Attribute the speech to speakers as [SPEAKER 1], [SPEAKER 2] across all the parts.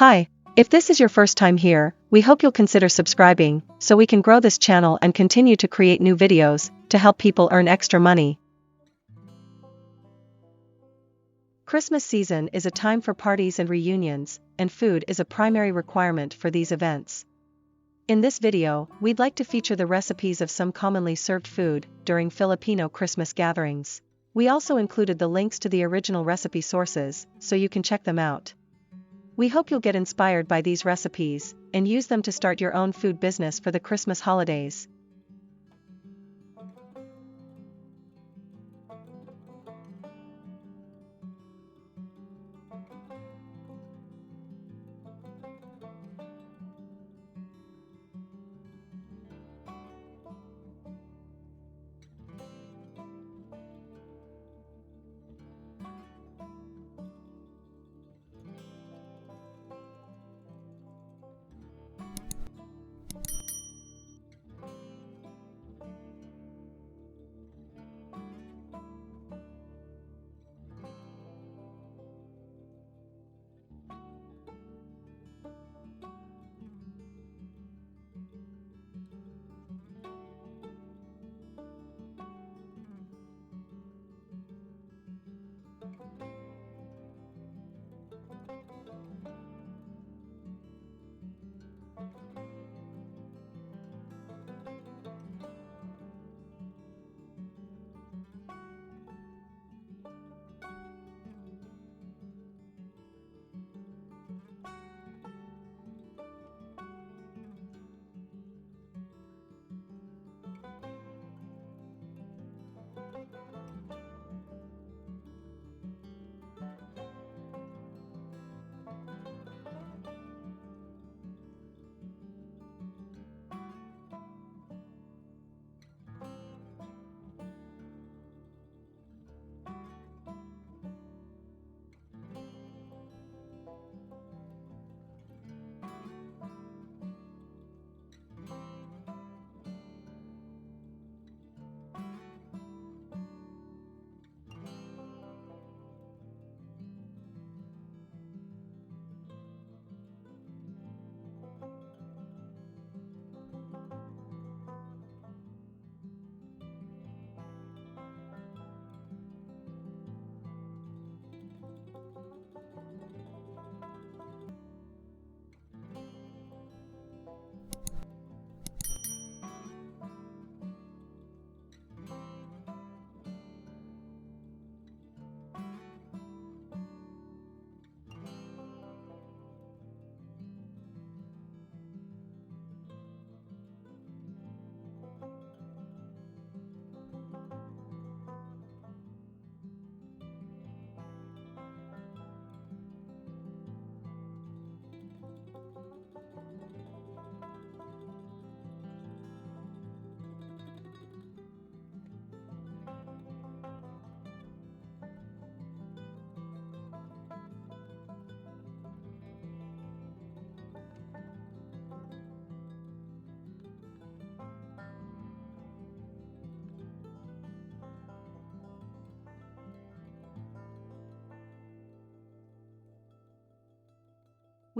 [SPEAKER 1] Hi, if this is your first time here, we hope you'll consider subscribing so we can grow this channel and continue to create new videos to help people earn extra money. Christmas season is a time for parties and reunions, and food is a primary requirement for these events. In this video, we'd like to feature the recipes of some commonly served food during Filipino Christmas gatherings. We also included the links to the original recipe sources, so you can check them out. We hope you'll get inspired by these recipes and use them to start your own food business for the Christmas holidays.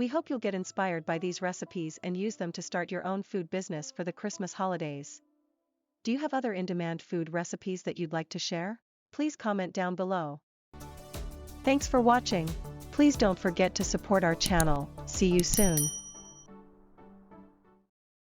[SPEAKER 1] We hope you'll get inspired by these recipes and use them to start your own food business for the Christmas holidays. Do you have other in-demand food recipes that you'd like to share? Please comment down below. Thanks for watching. Please don't forget to support our channel. See you soon.